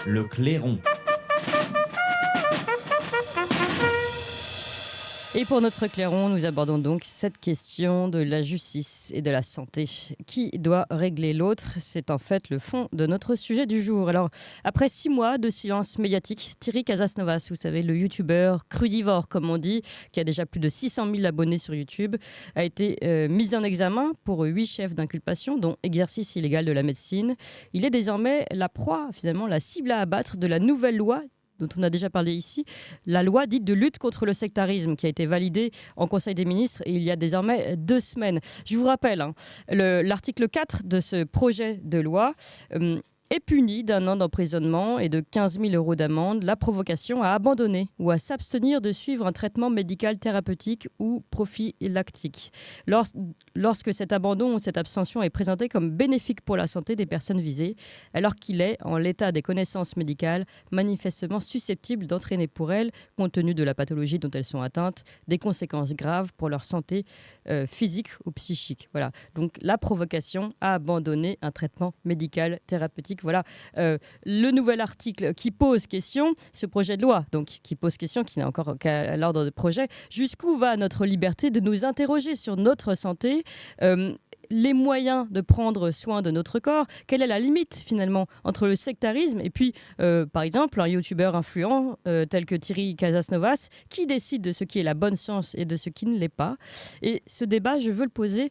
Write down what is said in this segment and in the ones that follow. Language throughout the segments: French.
Le clairon. Et pour notre clairon, nous abordons donc cette question de la justice et de la santé. Qui doit régler l'autre? C'est en fait le fond de notre sujet du jour. Alors, après 6 mois de silence médiatique, Thierry Casasnovas, vous savez, le youtubeur crudivore, comme on dit, qui a déjà plus de 600 000 abonnés sur YouTube, a été mis en examen pour 8 chefs d'inculpation, dont exercice illégal de la médecine. Il est désormais la proie, finalement, la cible à abattre de la nouvelle loi dont on a déjà parlé ici, la loi dite de lutte contre le sectarisme qui a été validée en Conseil des ministres il y a désormais 2 semaines. Je vous rappelle, l'article 4 de ce projet de loi est puni d'1 an d'emprisonnement et de 15 000 € d'amende la provocation à abandonner ou à s'abstenir de suivre un traitement médical thérapeutique ou prophylactique. Lorsque cet abandon ou cette abstention est présenté comme bénéfique pour la santé des personnes visées, alors qu'il est, en l'état des connaissances médicales, manifestement susceptible d'entraîner pour elles, compte tenu de la pathologie dont elles sont atteintes, des conséquences graves pour leur santé physique ou psychique. Voilà. Donc la provocation à abandonner un traitement médical thérapeutique. Voilà le nouvel article qui pose question, ce projet de loi, donc qui pose question, qui n'est encore qu'à l'ordre de projet. Jusqu'où va notre liberté de nous interroger sur notre santé, les moyens de prendre soin de notre corps? Quelle est la limite finalement entre le sectarisme et puis, par exemple, un youtubeur influent tel que Thierry Casasnovas, qui décide de ce qui est la bonne science et de ce qui ne l'est pas? Et ce débat, je veux le poser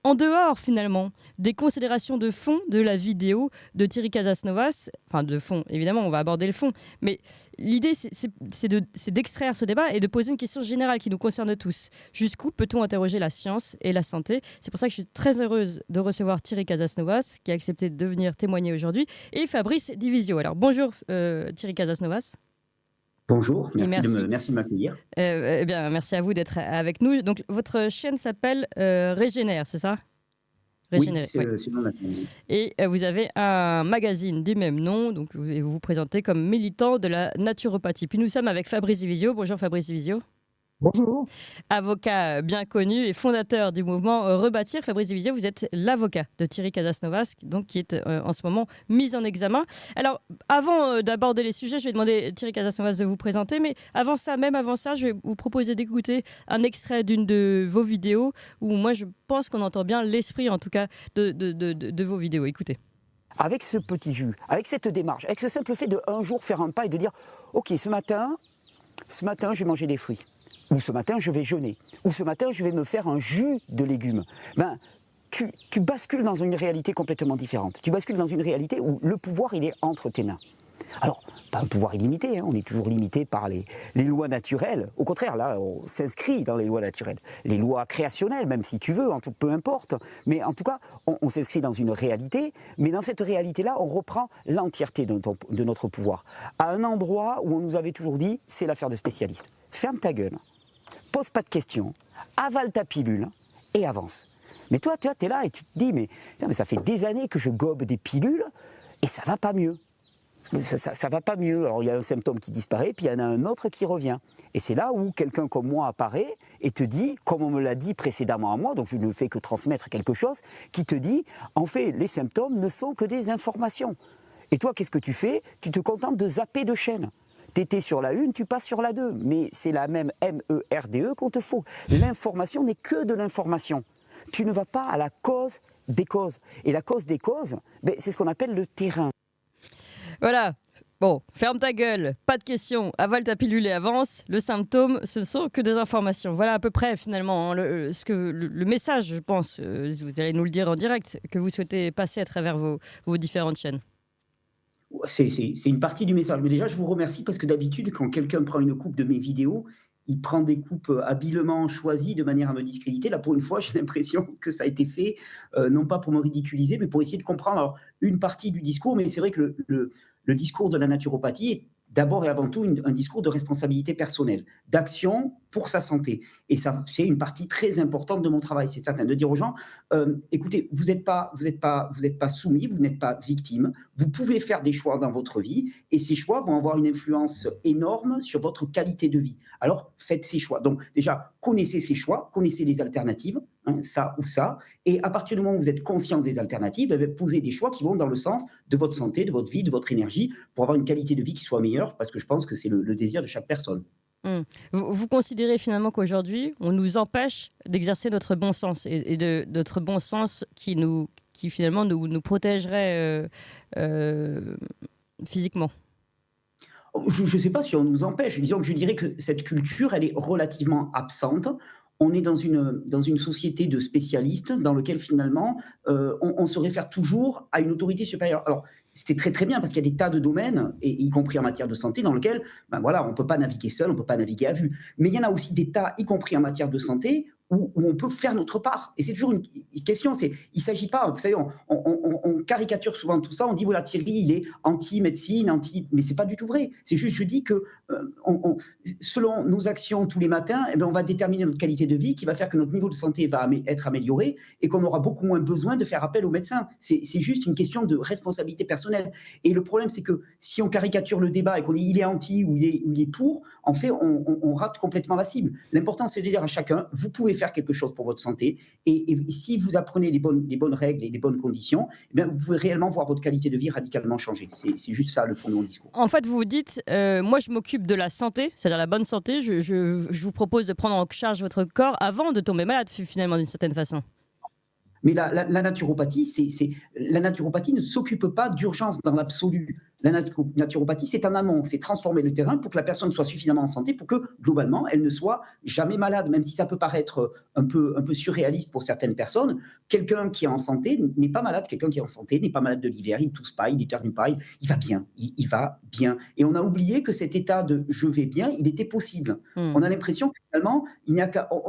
en dehors finalement des considérations de fond de la vidéo de Thierry Casasnovas, enfin de fond, évidemment on va aborder le fond, mais l'idée c'est d'extraire ce débat et de poser une question générale qui nous concerne tous. Jusqu'où peut-on interroger la science et la santé? C'est pour ça que je suis très heureuse de recevoir Thierry Casasnovas qui a accepté de venir témoigner aujourd'hui, et Fabrice Divisio. Alors bonjour Thierry Casasnovas. Bonjour, Et merci de m'accueillir. Eh bien, merci à vous d'être avec nous. Donc, votre chaîne s'appelle Régénère, c'est ça? Oui, Régénérer, c'est ouais. c'est mon ancien. Et vous avez un magazine du même nom, donc vous vous présentez comme militant de la naturopathie. Puis nous sommes avec Fabrice Divisio. Bonjour Fabrice Divisio. Bonjour. Avocat bien connu et fondateur du mouvement Rebâtir. Fabrice Divisio, vous êtes l'avocat de Thierry Casasnovas, donc qui est en ce moment mis en examen. Alors, avant d'aborder les sujets, je vais demander à Thierry Casasnovas de vous présenter, mais avant ça, je vais vous proposer d'écouter un extrait d'une de vos vidéos où moi, je pense qu'on entend bien l'esprit, en tout cas, de vos vidéos. Écoutez. Avec ce petit jus, avec cette démarche, avec ce simple fait de un jour faire un pas et de dire « Ok, ce matin, je vais manger des fruits. Ou ce matin, je vais jeûner. Ou ce matin, je vais me faire un jus de légumes. » Ben, tu bascules dans une réalité complètement différente. Tu bascules dans une réalité où le pouvoir, il est entre tes mains. Alors, pas un pouvoir illimité, on est toujours limité par les lois naturelles. Au contraire, là, on s'inscrit dans les lois naturelles. Les lois créationnelles, même si tu veux, peu importe. Mais en tout cas, on s'inscrit dans une réalité. Mais dans cette réalité-là, on reprend l'entièreté de notre pouvoir. À un endroit où on nous avait toujours dit, c'est l'affaire de spécialistes. Ferme ta gueule, pose pas de questions, avale ta pilule et avance. Mais toi, tu es là et tu te dis, mais ça fait des années que je gobe des pilules et ça va pas mieux. Ça va pas mieux. Alors il y a un symptôme qui disparaît, puis il y en a un autre qui revient. Et c'est là où quelqu'un comme moi apparaît et te dit, comme on me l'a dit précédemment à moi, donc je ne fais que transmettre quelque chose, qui te dit, en fait, les symptômes ne sont que des informations. Et toi, qu'est-ce que tu fais? Tu te contentes de zapper de chaînes. T'étais sur la 1, tu passes sur la 2. Mais c'est la même MERDE qu'on te faut. L'information n'est que de l'information. Tu ne vas pas à la cause des causes. Et la cause des causes, c'est ce qu'on appelle le terrain. Voilà. Bon, ferme ta gueule, pas de questions, avale ta pilule et avance. Le symptôme, ce ne sont que des informations. Voilà à peu près finalement le message, je pense, vous allez nous le dire en direct, que vous souhaitez passer à travers vos différentes chaînes. C'est une partie du message. Mais déjà, je vous remercie parce que d'habitude, quand quelqu'un prend une coupe de mes vidéos, il prend des coupes habilement choisies de manière à me discréditer. Là, pour une fois, j'ai l'impression que ça a été fait, non pas pour me ridiculiser, mais pour essayer de comprendre alors, une partie du discours. Mais c'est vrai que le discours de la naturopathie est d'abord et avant tout un discours de responsabilité personnelle, d'action pour sa santé. Et ça, c'est une partie très importante de mon travail, c'est certain, de dire aux gens, écoutez, vous n'êtes pas soumis, vous n'êtes pas victime, vous pouvez faire des choix dans votre vie, et ces choix vont avoir une influence énorme sur votre qualité de vie. Alors, faites ces choix. Donc, déjà, connaissez ces choix, connaissez les alternatives, hein, ça ou ça. Et à partir du moment où vous êtes conscient des alternatives, eh bien, posez des choix qui vont dans le sens de votre santé, de votre vie, de votre énergie, pour avoir une qualité de vie qui soit meilleure, parce que je pense que c'est le désir de chaque personne. Mmh. Vous considérez finalement qu'aujourd'hui, on nous empêche d'exercer notre bon sens et de notre bon sens qui finalement nous protégerait, heu, physiquement? Je ne sais pas si on nous empêche. Disons que je dirais que cette culture, elle est relativement absente. On est dans une société de spécialistes dans lequel finalement on se réfère toujours à une autorité supérieure. Alors c'est très très bien parce qu'il y a des tas de domaines, et y compris en matière de santé, dans lesquels ben voilà, on ne peut pas naviguer seul, on ne peut pas naviguer à vue. Mais il y en a aussi des tas, y compris en matière de santé, où on peut faire notre part. Et c'est toujours une question, il ne s'agit pas, vous savez, on caricature souvent tout ça, on dit voilà, Thierry, il est anti-médecine, mais ce n'est pas du tout vrai. C'est juste, je dis que selon nos actions tous les matins, eh bien, on va déterminer notre qualité de vie qui va faire que notre niveau de santé va être amélioré et qu'on aura beaucoup moins besoin de faire appel aux médecins. C'est juste une question de responsabilité personnelle. Et le problème, c'est que si on caricature le débat et qu'on dit il est anti ou il est pour, en fait, on rate complètement la cible. L'important, c'est de dire à chacun, vous pouvez faire quelque chose pour votre santé et si vous apprenez les bonnes règles et les bonnes conditions, eh bien, vous pouvez réellement voir votre qualité de vie radicalement changer. C'est juste ça le fond de mon discours. En fait, vous vous dites, moi je m'occupe de la santé, c'est-à-dire la bonne santé, je vous propose de prendre en charge votre corps avant de tomber malade finalement d'une certaine façon. Mais la naturopathie, la naturopathie ne s'occupe pas d'urgence dans l'absolu. La naturopathie, c'est en amont, c'est transformer le terrain pour que la personne soit suffisamment en santé pour que, globalement, elle ne soit jamais malade, même si ça peut paraître un peu surréaliste pour certaines personnes. Quelqu'un qui est en santé n'est pas malade, quelqu'un qui est en santé n'est pas malade de l'hiver, il ne tousse pas, il n'éternue pas, il va bien, il va bien. Et on a oublié que cet état de je vais bien, il était possible. Mmh. On a l'impression que finalement,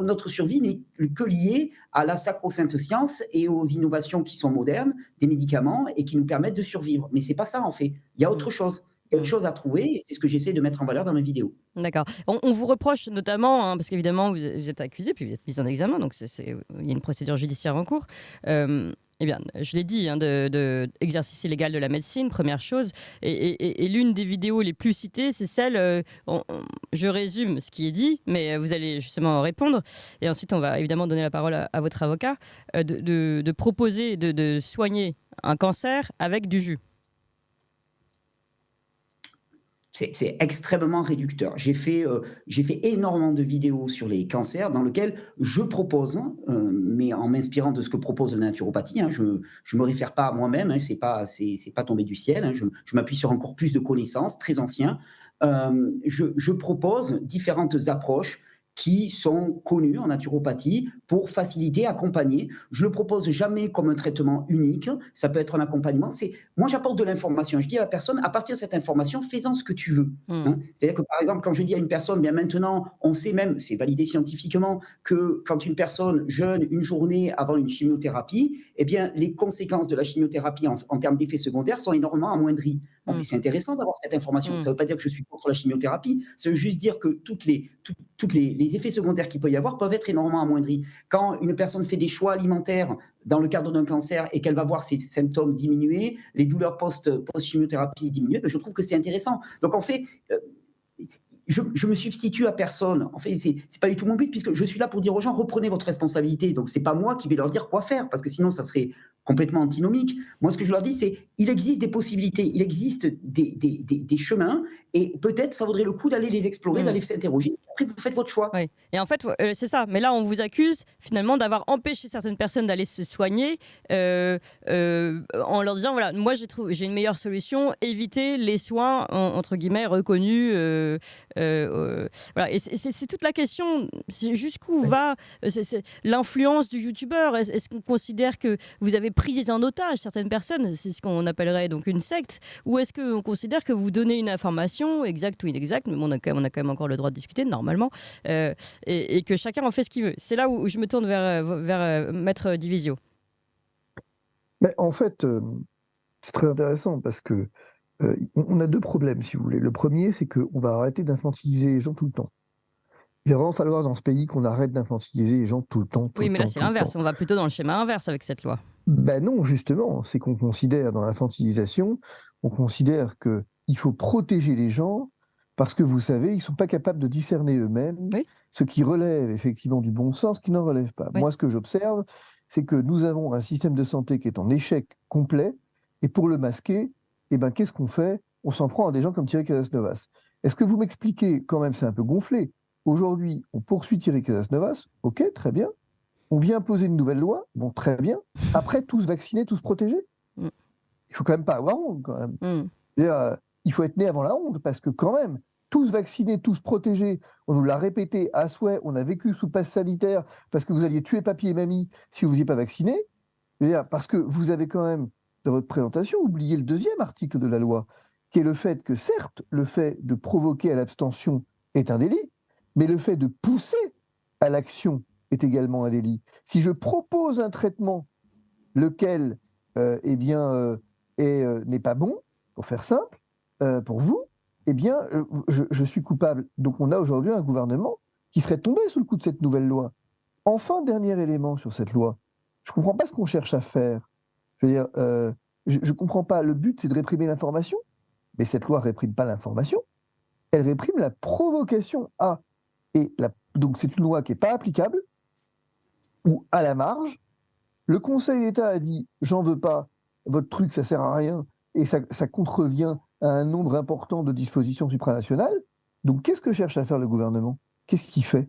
notre survie n'est que liée à la sacro-sainte science et aux innovations qui sont modernes, des médicaments et qui nous permettent de survivre. Mais ce n'est pas ça en fait. Il y a autre Mmh. chose. Il y a autre Mmh. chose à trouver et c'est ce que j'essaie de mettre en valeur dans mes vidéos. D'accord. On vous reproche notamment, hein, parce qu'évidemment vous êtes accusé, puis vous êtes mis en examen, donc il y a une procédure judiciaire en cours. Eh bien, je l'ai dit, hein, de exercice illégal de la médecine, première chose. Et l'une des vidéos les plus citées, c'est celle, je résume ce qui est dit, mais vous allez justement répondre. Et ensuite, on va évidemment donner la parole à votre avocat, de proposer de soigner un cancer avec du jus. C'est extrêmement réducteur. J'ai fait énormément de vidéos sur les cancers dans lesquelles je propose, mais en m'inspirant de ce que propose la naturopathie, hein, je ne me réfère pas à moi-même, hein, c'est pas tombé du ciel, hein, je m'appuie sur un corpus de connaissances très ancien. Je propose différentes approches qui sont connues en naturopathie pour faciliter, accompagner. Je ne le propose jamais comme un traitement unique, ça peut être un accompagnement. Moi, j'apporte de l'information. Je dis à la personne, à partir de cette information, fais-en ce que tu veux. Mmh. Hein. C'est-à-dire que, par exemple, quand je dis à une personne, bien maintenant, on sait même, c'est validé scientifiquement, que quand une personne jeûne une journée avant une chimiothérapie, eh bien, les conséquences de la chimiothérapie en termes d'effets secondaires sont énormément amoindries. Bon, mais Mmh. c'est intéressant d'avoir cette information. Ça Mmh. ne veut pas dire que je suis contre la chimiothérapie, ça veut juste dire que toutes les effets secondaires qu'il peut y avoir peuvent être énormément amoindris. Quand une personne fait des choix alimentaires dans le cadre d'un cancer et qu'elle va voir ses symptômes diminuer, les douleurs post-chimiothérapie diminuer, ben je trouve que c'est intéressant. Donc en fait, je me substitue à personne. En fait, c'est pas du tout mon but, puisque je suis là pour dire aux gens, reprenez votre responsabilité. Donc, c'est pas moi qui vais leur dire quoi faire, parce que sinon, ça serait complètement antinomique. Moi, ce que je leur dis, c'est, il existe des possibilités, il existe des chemins, et peut-être ça vaudrait le coup d'aller les explorer, Mmh. d'aller s'interroger. Après, vous faites votre choix. Oui. Et en fait, c'est ça. Mais là, on vous accuse finalement d'avoir empêché certaines personnes d'aller se soigner en leur disant voilà, moi j'ai une meilleure solution, éviter les soins entre guillemets reconnus. Voilà. Et c'est toute la question. C'est jusqu'où va l'influence du youtubeur. Est-ce qu'on considère que vous avez pris en otage certaines personnes? C'est ce qu'on appellerait donc une secte. Ou est-ce qu'on considère que vous donnez une information exacte ou inexacte, mais bon, on a quand même encore le droit de discuter normalement, et que chacun en fait ce qu'il veut. C'est là où je me tourne vers Maître Divisio. Mais en fait, c'est très intéressant parce que on a deux problèmes, si vous voulez. Le premier, c'est qu'on va arrêter d'infantiliser les gens tout le temps. Il va vraiment falloir dans ce pays qu'on arrête d'infantiliser les gens tout le temps. Oui, mais là c'est l'inverse. On va plutôt dans le schéma inverse avec cette loi. Ben non, justement, c'est qu'on considère dans l'infantilisation, on considère qu'il faut protéger les gens parce que vous savez, ils ne sont pas capables de discerner eux-mêmes Oui. ce qui relève effectivement du bon sens, qui n'en relève pas. Oui. Moi, ce que j'observe, c'est que nous avons un système de santé qui est en échec complet, et pour le masquer, eh ben, qu'est-ce qu'on fait? On s'en prend à des gens comme Thierry Casasnovas. Est-ce que vous m'expliquez, quand même, c'est un peu gonflé, aujourd'hui, on poursuit Thierry Casasnovas, ok, très bien, on vient poser une nouvelle loi, bon, très bien, après, tous vaccinés, tous protégés? Mm. Il faut quand même pas avoir honte, quand même. Mm. Il faut être né avant la honte, parce que quand même, tous vaccinés, tous protégés, on nous l'a répété à souhait, on a vécu sous passe sanitaire, parce que vous alliez tuer papy et mamie si vous n'étiez pas vacciné, parce que vous avez quand même, dans votre présentation, oublié le deuxième article de la loi, qui est le fait que, certes, le fait de provoquer à l'abstention est un délit, mais le fait de pousser à l'action est également un délit. Si je propose un traitement, lequel n'est pas bon, pour faire simple, pour vous, eh bien, je suis coupable. Donc on a aujourd'hui un gouvernement qui serait tombé sous le coup de cette nouvelle loi. Enfin, dernier élément sur cette loi, je ne comprends pas ce qu'on cherche à faire. Je veux dire, je ne comprends pas. Le but, c'est de réprimer l'information, mais cette loi ne réprime pas l'information, elle réprime la provocation à. Donc c'est une loi qui n'est pas applicable, ou à la marge. Le Conseil d'État a dit « j'en veux pas, votre truc, ça sert à rien », et ça contrevient à un nombre important de dispositions supranationales. Donc qu'est-ce que cherche à faire le gouvernement? Qu'est-ce qu'il fait?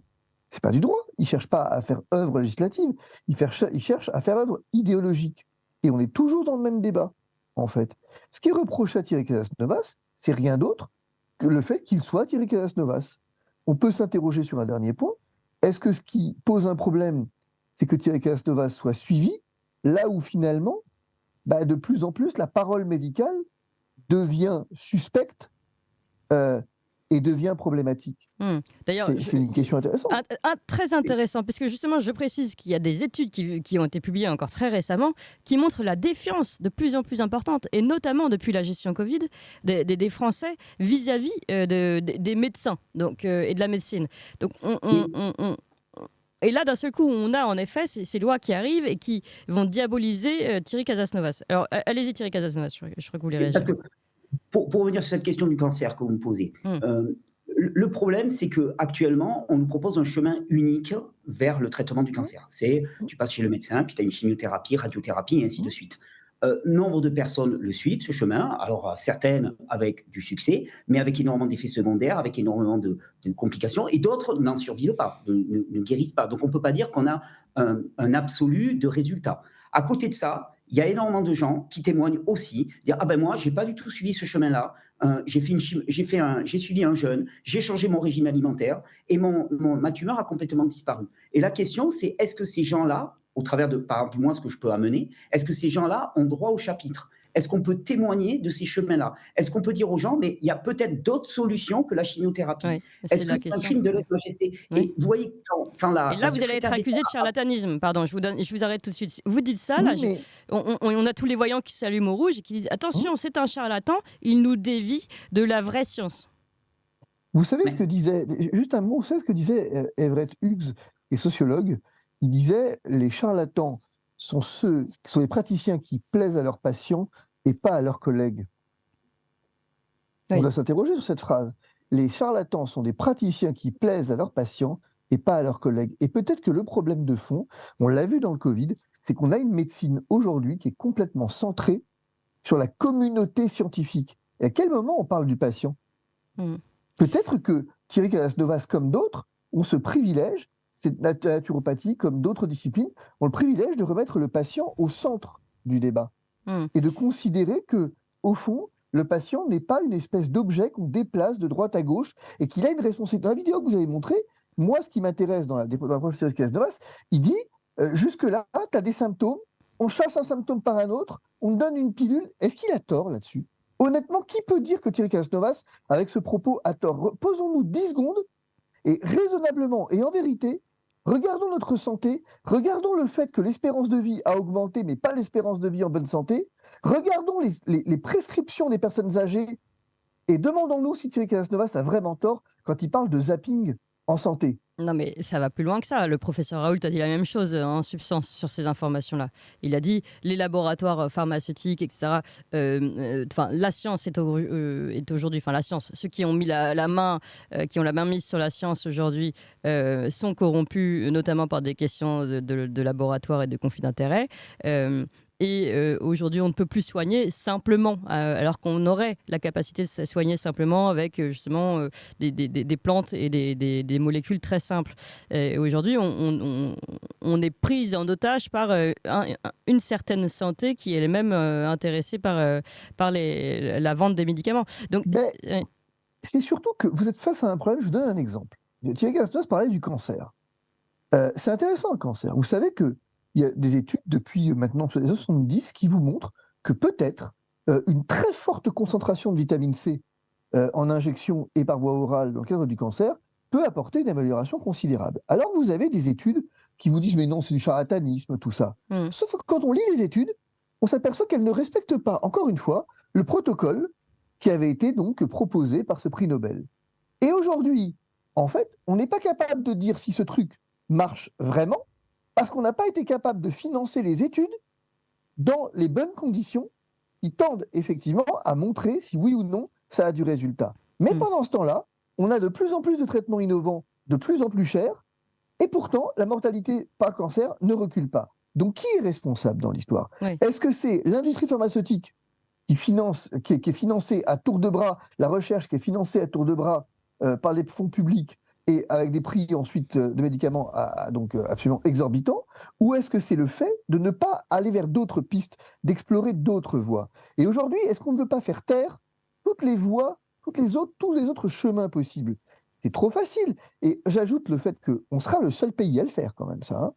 C'est pas du droit. Il ne cherche pas à faire œuvre législative, il cherche à faire œuvre idéologique. Et on est toujours dans le même débat, en fait. Ce qui est reproché à Thierry Casasnovas, c'est rien d'autre que le fait qu'il soit Thierry Casasnovas. On peut s'interroger sur un dernier point. Est-ce que ce qui pose un problème, c'est que Thierry Casasnovas soit suivi, là où finalement, de plus en plus, la parole médicale devient suspecte et devient problématique. D'ailleurs, c'est une question intéressante. Très intéressant, puisque justement, je précise qu'il y a des études qui ont été publiées encore très récemment, qui montrent la défiance de plus en plus importante, et notamment depuis la gestion Covid, des Français vis-à-vis des médecins et de la médecine. Donc, et là, d'un seul coup, on a en effet ces lois qui arrivent et qui vont diaboliser Thierry Casasnovas. Alors, allez-y, Thierry Casasnovas, je crois que vous voulez réagir. Parce que, pour revenir sur cette question du cancer que vous me posez, le problème, c'est qu'actuellement, on nous propose un chemin unique vers le traitement du cancer. C'est, tu passes chez le médecin, puis tu as une chimiothérapie, radiothérapie, et ainsi de suite. Nombre de personnes le suivent, ce chemin, alors certaines avec du succès, mais avec énormément d'effets secondaires, avec énormément de complications, et d'autres n'en survivent pas, ne guérissent pas. Donc on ne peut pas dire qu'on a un absolu de résultats. À côté de ça, il y a énormément de gens qui témoignent aussi, dire « Ah ben moi, je n'ai pas du tout suivi ce chemin-là, j'ai suivi un jeûne, j'ai changé mon régime alimentaire, et ma tumeur a complètement disparu. » Et la question, c'est est-ce que ces gens-là, au travers de, par exemple, moi, ce que je peux amener, est-ce que ces gens-là ont droit au chapitre? Est-ce qu'on peut témoigner de ces chemins-là? Est-ce qu'on peut dire aux gens, mais il y a peut-être d'autres solutions que la chimiothérapie? Oui, Est-ce que c'est un crime de lèse-majesté? Oui. Et vous voyez, quand la. Et là, vous allez être accusé de charlatanisme. Pardon, je vous arrête tout de suite. Vous dites ça, là, mais... on a tous les voyants qui s'allument au rouge et qui disent attention, c'est un charlatan, il nous dévie de la vraie science. Vous savez ce que disait, juste un mot, vous savez ce que disait Everett Hughes, qui est sociologue? Il disait les charlatans sont les praticiens qui plaisent à leurs patients et pas à leurs collègues. Oui. On doit s'interroger sur cette phrase. Les charlatans sont des praticiens qui plaisent à leurs patients et pas à leurs collègues. Et peut-être que le problème de fond, on l'a vu dans le Covid, c'est qu'on a une médecine aujourd'hui qui est complètement centrée sur la communauté scientifique. Et à quel moment on parle du patient? Peut-être que Thierry Casasnovas, comme d'autres, ont ce privilège, c'est la naturopathie, comme d'autres disciplines, ont le privilège de remettre le patient au centre du débat et de considérer que, au fond, le patient n'est pas une espèce d'objet qu'on déplace de droite à gauche et qu'il a une responsabilité. Dans la vidéo que vous avez montrée, moi, ce qui m'intéresse dans l'approche de Thierry Casasnovas, il dit jusque-là, tu as des symptômes, on chasse un symptôme par un autre, on donne une pilule. Est-ce qu'il a tort là-dessus? Honnêtement, qui peut dire que Thierry Casasnovas, avec ce propos, a tort? Posons-nous 10 secondes et raisonnablement et en vérité, regardons notre santé, regardons le fait que l'espérance de vie a augmenté, mais pas l'espérance de vie en bonne santé. Regardons les prescriptions des personnes âgées et demandons-nous si Thierry Casasnovas a vraiment tort quand il parle de zapping. en santé. Non, mais ça va plus loin que ça. Le professeur Raoult a dit la même chose en substance sur ces informations-là. Il a dit les laboratoires pharmaceutiques, etc. La science est aujourd'hui, la science, ceux qui ont mis la main, qui ont la main mise sur la science aujourd'hui, sont corrompus, notamment par des questions de laboratoire et de conflits d'intérêts. Aujourd'hui, on ne peut plus soigner simplement, alors qu'on aurait la capacité de se soigner simplement avec justement des plantes et des molécules très simples. Aujourd'hui, on est prise en otage par une certaine santé qui est elle-même intéressée par la vente des médicaments. Donc, c'est surtout que vous êtes face à un problème. Je vous donne un exemple. Thierry Gastos parlait du cancer. C'est intéressant le cancer. Vous savez qu'il y a des études depuis maintenant les années 70 qui vous montrent que peut-être une très forte concentration de vitamine C en injection et par voie orale dans le cadre du cancer peut apporter une amélioration considérable. Alors vous avez des études qui vous disent mais non, c'est du charlatanisme, tout ça. Sauf que quand on lit les études, on s'aperçoit qu'elles ne respectent pas, encore une fois, le protocole qui avait été donc proposé par ce prix Nobel. Et aujourd'hui, en fait, on n'est pas capable de dire si ce truc marche vraiment, parce qu'on n'a pas été capable de financer les études dans les bonnes conditions qui tendent effectivement à montrer si oui ou non ça a du résultat. Mais pendant ce temps-là, on a de plus en plus de traitements innovants, de plus en plus chers, et pourtant la mortalité par cancer ne recule pas. Donc qui est responsable dans l'histoire ? Est-ce que c'est l'industrie pharmaceutique qui est financée à tour de bras, la recherche qui est financée à tour de bras par les fonds publics, et avec des prix ensuite de médicaments donc absolument exorbitants, ou est-ce que c'est le fait de ne pas aller vers d'autres pistes, d'explorer d'autres voies ? Et aujourd'hui, est-ce qu'on ne veut pas faire taire toutes les voies, tous les autres chemins possibles ? C'est trop facile. Et j'ajoute le fait qu'on sera le seul pays à le faire quand même, ça. Hein.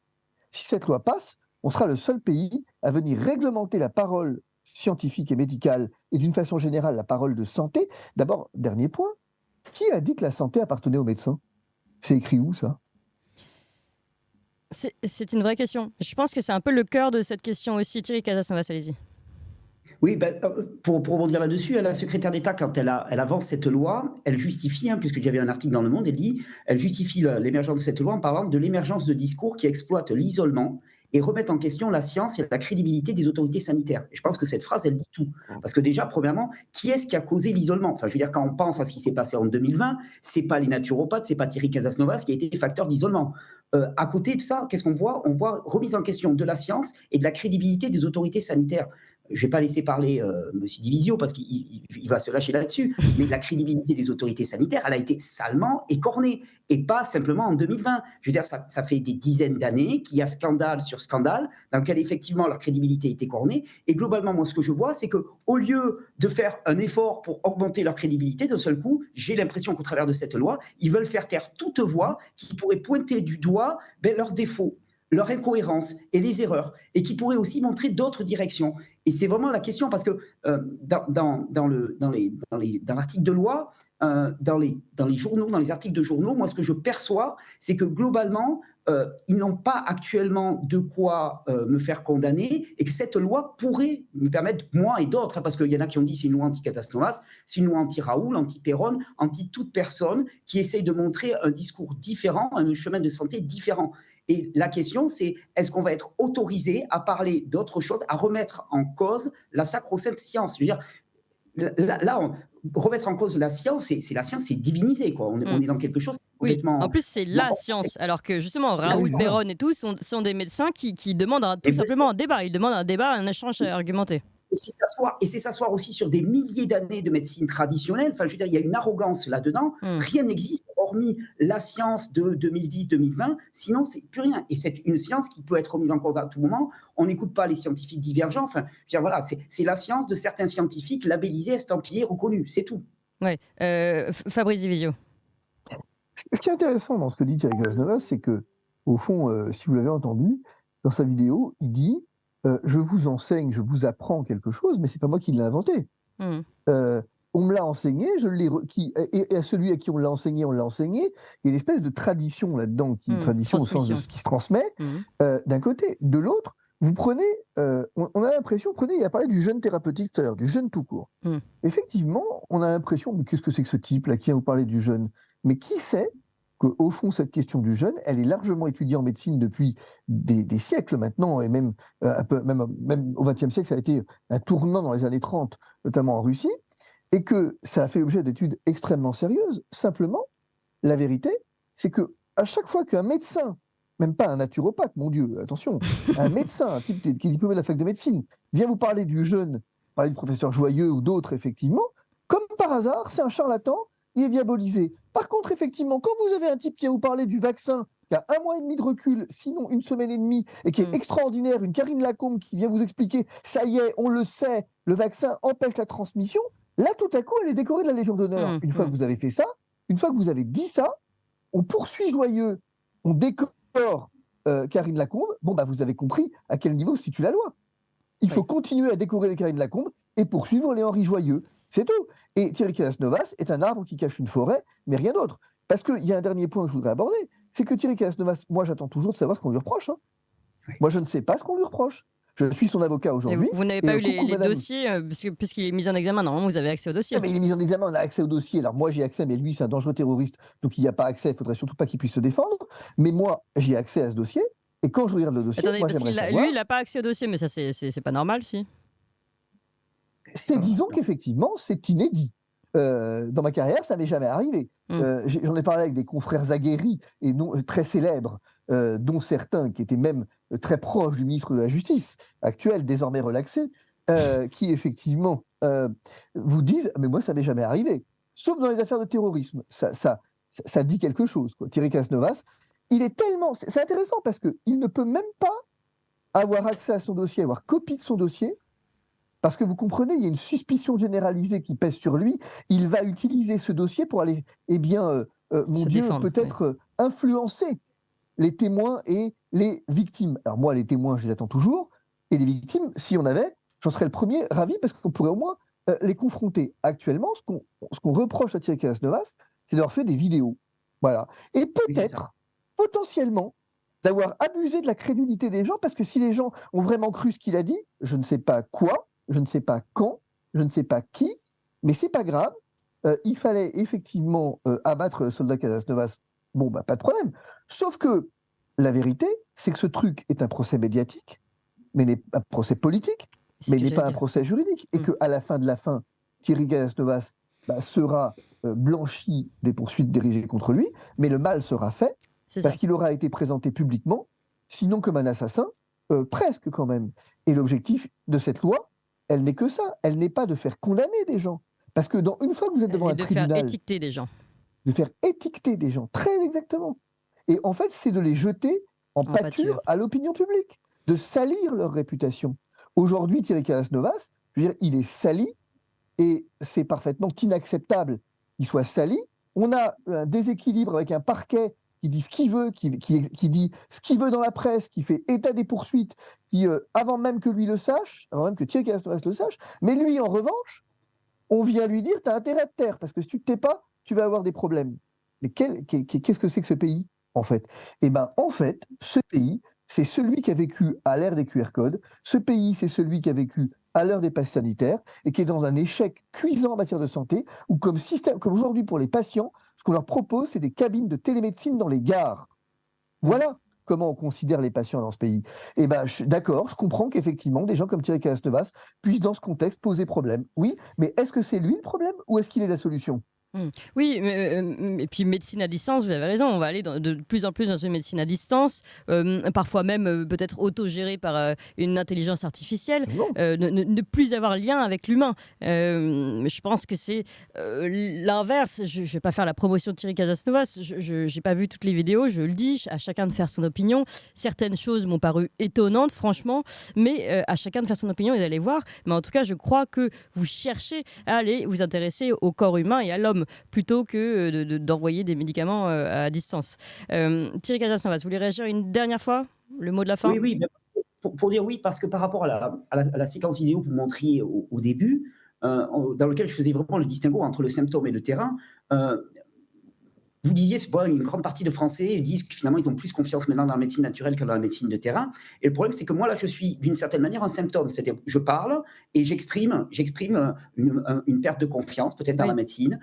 Si cette loi passe, on sera le seul pays à venir réglementer la parole scientifique et médicale, et d'une façon générale la parole de santé. D'abord, dernier point, qui a dit que la santé appartenait aux médecins ? C'est écrit où, ça ? C'est une vraie question. Je pense que c'est un peu le cœur de cette question aussi. Thierry Casasnovas, allez-y. Oui, pour rebondir là-dessus, la secrétaire d'État, quand elle avance cette loi, elle justifie, puisque j'avais un article dans Le Monde, elle justifie l'émergence de cette loi en parlant de l'émergence de discours qui exploitent l'isolement et remettent en question la science et la crédibilité des autorités sanitaires. Et je pense que cette phrase, elle dit tout. Parce que déjà, premièrement, qui est-ce qui a causé l'isolement ? Enfin, je veux dire, quand on pense à ce qui s'est passé en 2020, c'est pas les naturopathes, c'est pas Thierry Casasnovas qui a été facteur d'isolement. À côté de ça, qu'est-ce qu'on voit ? On voit remise en question de la science et de la crédibilité des autorités sanitaires. Je ne vais pas laisser parler M. Divisio parce qu'il va se lâcher là-dessus, mais la crédibilité des autorités sanitaires, elle a été salement écornée, et pas simplement en 2020. Je veux dire, ça fait des dizaines d'années qu'il y a scandale sur scandale, dans lequel effectivement leur crédibilité est écornée, et globalement, moi, ce que je vois, c'est qu'au lieu de faire un effort pour augmenter leur crédibilité, d'un seul coup, j'ai l'impression qu'au travers de cette loi, ils veulent faire taire toute voix qui pourrait pointer du doigt leurs défauts, leur incohérence et les erreurs, et qui pourrait aussi montrer d'autres directions. Et c'est vraiment la question, parce que dans l'article de loi, dans les journaux, dans les articles de journaux, moi, ce que je perçois, c'est que globalement, ils n'ont pas actuellement de quoi me faire condamner, et que cette loi pourrait me permettre, moi et d'autres, parce qu'il y en a qui ont dit c'est une loi anti-Casasnovas, c'est une loi anti-Raoult, anti-Péronne, anti-toute personne qui essaye de montrer un discours différent, un chemin de santé différent. Et la question, c'est est-ce qu'on va être autorisé à parler d'autre chose, à remettre en cause la sacro-sainte science ? Je veux dire, là, remettre en cause la science, la science, c'est divinisé, quoi. On est dans quelque chose complètement... Oui, en plus, c'est la science. Alors que justement, Raoult, Péronne et tout sont des médecins qui demandent tout simplement un débat. Ils demandent un débat, un échange argumenté. Et c'est s'asseoir aussi sur des milliers d'années de médecine traditionnelle. Enfin, je veux dire, il y a une arrogance là-dedans. Rien n'existe hormis la science de 2010-2020. Sinon, c'est plus rien. Et c'est une science qui peut être remise en cause à tout moment. On n'écoute pas les scientifiques divergents. Enfin, je veux dire, voilà, c'est la science de certains scientifiques labellisés, estampillés, reconnus. C'est tout. Ouais. Fabrice Divisio. Ce qui est intéressant dans ce que dit Thierry Casasnovas, c'est que, au fond, si vous l'avez entendu, dans sa vidéo, il dit je vous enseigne, je vous apprends quelque chose, mais c'est pas moi qui l'ai inventé. On me l'a enseigné, et à celui à qui on l'a enseigné, on l'a enseigné. Il y a une espèce de tradition là-dedans, tradition au sens de ce qui se transmet, d'un côté. De l'autre, vous prenez, on a l'impression, il a parlé du jeûne thérapeutique tout à l'heure, du jeûne tout court. Effectivement, on a l'impression, mais qu'est-ce que c'est que ce type-là qui vient vous parler du jeûne ? Mais qui sait qu'au fond, cette question du jeûne, elle est largement étudiée en médecine depuis des siècles maintenant, et même, même au XXe siècle, ça a été un tournant dans les années 30, notamment en Russie, et que ça a fait l'objet d'études extrêmement sérieuses. Simplement, la vérité, c'est que à chaque fois qu'un médecin, même pas un naturopathe, mon Dieu, attention, un médecin, un type qui est diplômé de la fac de médecine, vient vous parler du jeûne, parler du professeur Joyeux ou d'autres, effectivement, comme par hasard, c'est un charlatan, il est diabolisé. Par contre, effectivement, quand vous avez un type qui vient vous parler du vaccin, qui a 1 mois et demi de recul, sinon 1 semaine et demie, et qui est extraordinaire, une Karine Lacombe qui vient vous expliquer, ça y est, on le sait, le vaccin empêche la transmission, là, tout à coup, elle est décorée de la Légion d'honneur. Une fois que vous avez fait ça, une fois que vous avez dit ça, on poursuit Joyeux, on décore Karine Lacombe, bon, bah, vous avez compris à quel niveau se situe la loi. Il faut continuer à décorer les Karine Lacombe et poursuivre les Henri Joyeux. C'est tout. Et Thierry Calas-Novas est un arbre qui cache une forêt, mais rien d'autre. Parce qu'il y a un dernier point que je voudrais aborder, c'est que Thierry Calas-Novas, moi j'attends toujours de savoir ce qu'on lui reproche. Hein. Oui. Moi je ne sais pas ce qu'on lui reproche. Je suis son avocat aujourd'hui. Vous n'avez pas eu les madame. dossiers, puisqu'il est mis en examen, normalement vous avez accès au dossier. Ah, mais il est mis en examen, on a accès au dossier. Alors moi j'ai accès, mais lui c'est un dangereux terroriste, donc il n'y a pas accès, il ne faudrait surtout pas qu'il puisse se défendre. Mais moi j'ai accès à ce dossier, et quand je regarde le dossier, Attendez, moi parce j'aimerais qu'il savoir... lui il n'a pas accès au dossier, mais ça c'est pas normal, si. Disons qu'effectivement, c'est inédit. Dans ma carrière, ça m'est jamais arrivé. J'en ai parlé avec des confrères aguerris et très célèbres, dont certains qui étaient même très proches du ministre de la Justice, actuel, désormais relaxé, qui effectivement vous disent « mais moi, ça m'est jamais arrivé ». Sauf dans les affaires de terrorisme. Ça dit quelque chose, quoi. Thierry Calas-Novas, il est tellement... C'est intéressant parce qu'il ne peut même pas avoir accès à son dossier, avoir copie de son dossier, parce que vous comprenez, il y a une suspicion généralisée qui pèse sur lui. Il va utiliser ce dossier pour aller, mon Dieu, peut-être influencer les témoins et les victimes. Alors moi, les témoins, je les attends toujours. Et les victimes, si on avait, j'en serais le premier ravi parce qu'on pourrait au moins les confronter. Actuellement, ce qu'on reproche à Thierry Calas-Novas, c'est d'avoir fait des vidéos. Voilà. Et peut-être, potentiellement, d'avoir abusé de la crédulité des gens, parce que si les gens ont vraiment cru ce qu'il a dit, je ne sais pas quoi, je ne sais pas quand, je ne sais pas qui, mais c'est pas grave. Il fallait effectivement abattre le soldat Calas-Novas. Bon, bah, pas de problème. Sauf que la vérité, c'est que ce truc est un procès médiatique, mais n'est pas un procès politique, mais n'est pas un procès juridique. Et qu'à la fin de la fin, Thierry Calas-Novas sera blanchi des poursuites dirigées contre lui, mais le mal sera fait parce qu'il aura été présenté publiquement, sinon comme un assassin, presque quand même. Et l'objectif de cette loi, elle n'est que ça. Elle n'est pas de faire condamner des gens. Parce que une fois que vous êtes devant un tribunal... de faire étiqueter des gens. De faire étiqueter des gens, très exactement. Et en fait, c'est de les jeter en pâture à l'opinion publique, de salir leur réputation. Aujourd'hui, Thierry Calas-Novas, je veux dire, il est sali, et c'est parfaitement inacceptable qu'il soit sali. On a un déséquilibre avec un parquet qui dit ce qu'il veut, qui dit ce qu'il veut dans la presse, qui fait état des poursuites, qui, avant même que lui le sache, avant même que Thierry Calas-Novas le sache, mais lui, en revanche, on vient lui dire, tu as intérêt à te taire, parce que si tu ne te tais pas, tu vas avoir des problèmes. Mais qu'est-ce que c'est que ce pays, en fait? Eh bien, en fait, ce pays, c'est celui qui a vécu à l'ère des QR codes, ce pays, c'est celui qui a vécu à l'heure des passes sanitaires, et qui est dans un échec cuisant en matière de santé, où comme aujourd'hui pour les patients, ce qu'on leur propose, c'est des cabines de télémédecine dans les gares. Voilà comment on considère les patients dans ce pays. Eh ben, d'accord, je comprends qu'effectivement, des gens comme Thierry Calas-Novas puissent, dans ce contexte, poser problème. Oui, mais est-ce que c'est lui le problème ou est-ce qu'il est la solution ? Oui, et puis médecine à distance, vous avez raison, on va aller de plus en plus dans une médecine à distance, parfois même peut-être autogérée par une intelligence artificielle, ne plus avoir lien avec l'humain. Je pense que c'est l'inverse. Je ne vais pas faire la promotion de Thierry Calas-Novas, je n'ai pas vu toutes les vidéos, je le dis, à chacun de faire son opinion. Certaines choses m'ont paru étonnantes, franchement, mais à chacun de faire son opinion et d'aller voir. Mais en tout cas, je crois que vous cherchez à aller vous intéresser au corps humain et à l'homme, plutôt que d'envoyer des médicaments à distance. Thierry Calas-Novas, vous voulez réagir une dernière fois? Le mot de la fin? Oui, pour dire oui, parce que par rapport à la séquence vidéo que vous montriez au début, dans lequel je faisais vraiment le distinguo entre le symptôme et le terrain, vous disiez, une grande partie de Français disent que finalement, ils ont plus confiance maintenant dans la médecine naturelle que dans la médecine de terrain. Et le problème, c'est que moi, là, je suis d'une certaine manière un symptôme. C'est-à-dire, je parle et j'exprime une perte de confiance, peut-être dans la médecine.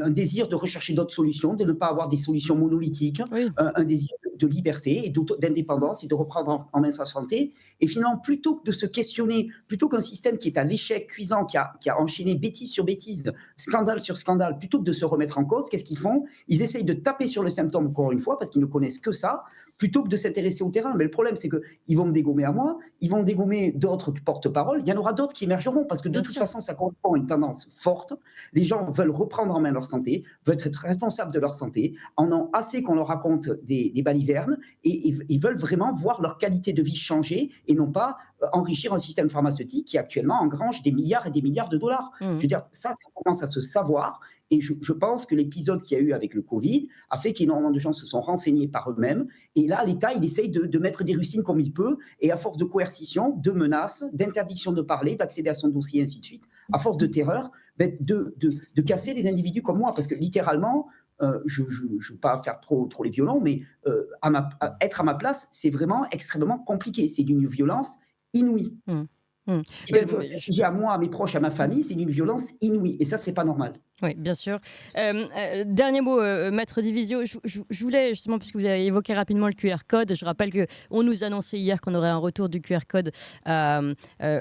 un désir de rechercher d'autres solutions, de ne pas avoir des solutions monolithiques, Oui. un désir de liberté et d'indépendance et de reprendre en main sa santé. Et finalement, plutôt que de se questionner, plutôt qu'un système qui est à l'échec cuisant, qui a enchaîné bêtise sur bêtise, scandale sur scandale, plutôt que de se remettre en cause, qu'est-ce qu'ils font? Ils essayent de taper sur le symptôme, encore une fois, parce qu'ils ne connaissent que ça, plutôt que de s'intéresser au terrain. Mais le problème, c'est qu'ils vont me dégommer à moi, ils vont dégommer d'autres porte-parole, il y en aura d'autres qui émergeront, parce que de Bien toute sûr. façon, ça correspond à une tendance forte. Les gens veulent reprendre en main leur santé, veulent être responsables de leur santé, en ont assez qu'on leur raconte des balivernes, et ils veulent vraiment voir leur qualité de vie changer, et non pas enrichir un système pharmaceutique qui actuellement engrange des milliards et des milliards de dollars. Je veux dire, ça commence à se savoir, et je pense que l'épisode qu'il y a eu avec le Covid a fait qu'énormément de gens se sont renseignés par eux-mêmes, et là, l'État, il essaye de mettre des rustines comme il peut, et à force de coercition, de menaces, d'interdiction de parler, d'accéder à son dossier, et ainsi de suite, à force de terreur, de casser des individus comme moi, parce que littéralement, je ne veux pas faire trop les violents, mais être à ma place, c'est vraiment extrêmement compliqué. C'est d'une violence inouïe. Mmh. Mmh. D'être Mais infligé à moi, à mes proches, à ma famille, c'est d'une violence inouïe. Et ça, c'est pas normal. Oui, bien sûr. Dernier mot, Maître Divisio. Je voulais justement, puisque vous avez évoqué rapidement le QR code, je rappelle qu'on nous annonçait hier qu'on aurait un retour du QR code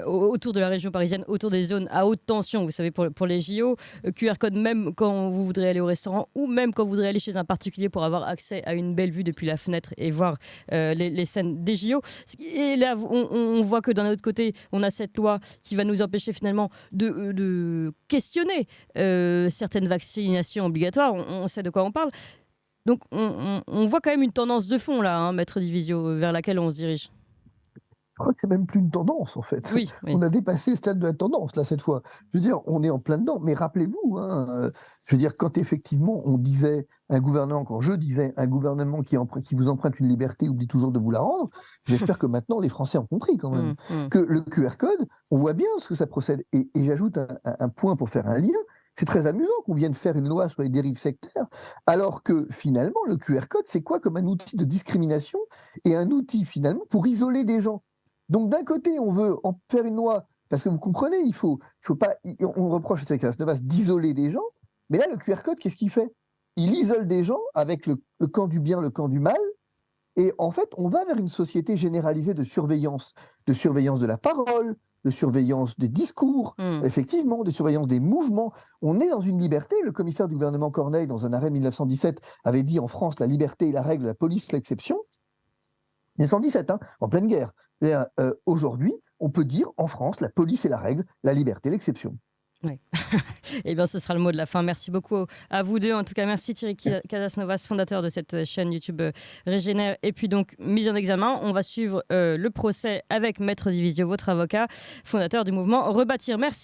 autour de la région parisienne, autour des zones à haute tension, vous savez, pour les JO. QR code même quand vous voudrez aller au restaurant ou même quand vous voudrez aller chez un particulier pour avoir accès à une belle vue depuis la fenêtre et voir les scènes des JO. Et là, on voit que d'un autre côté, on a cette loi qui va nous empêcher finalement de questionner certaines vaccinations obligatoires, on sait de quoi on parle. Donc on voit quand même une tendance de fond là, Maître Divisio, vers laquelle on se dirige. Je crois que c'est même plus une tendance, en fait. Oui. On a dépassé le stade de la tendance, là, cette fois. Je veux dire, on est en plein dedans. Mais rappelez-vous, je veux dire, quand effectivement on disait quand je disais un gouvernement qui vous emprunte une liberté oublie toujours de vous la rendre, j'espère que maintenant les Français ont compris quand même que le QR code, on voit bien ce que ça procède. Et j'ajoute un point pour faire un lien. C'est très amusant qu'on vienne faire une loi sur les dérives sectaires, alors que finalement, le QR code, c'est quoi comme un outil de discrimination et un outil finalement pour isoler des gens. Donc d'un côté, on veut en faire une loi, parce que vous comprenez, il faut pas, on reproche à cette classe de base d'isoler des gens, mais là, le QR code, qu'est-ce qu'il fait? Il isole des gens avec le camp du bien, le camp du mal, et en fait, on va vers une société généralisée de surveillance de la parole, de surveillance des discours, effectivement, de surveillance des mouvements. On est dans une liberté. Le commissaire du gouvernement Corneille, dans un arrêt 1917, avait dit en France, la liberté est la règle, la police l'exception. 1917, en pleine guerre. Aujourd'hui, on peut dire en France, la police est la règle, la liberté l'exception. Oui. Eh bien, ce sera le mot de la fin. Merci beaucoup à vous deux. En tout cas, merci Thierry Casasnovas, fondateur de cette chaîne YouTube Régénère. Et puis donc, mise en examen, on va suivre le procès avec Maître Divisio, votre avocat, fondateur du mouvement Rebâtir. Merci.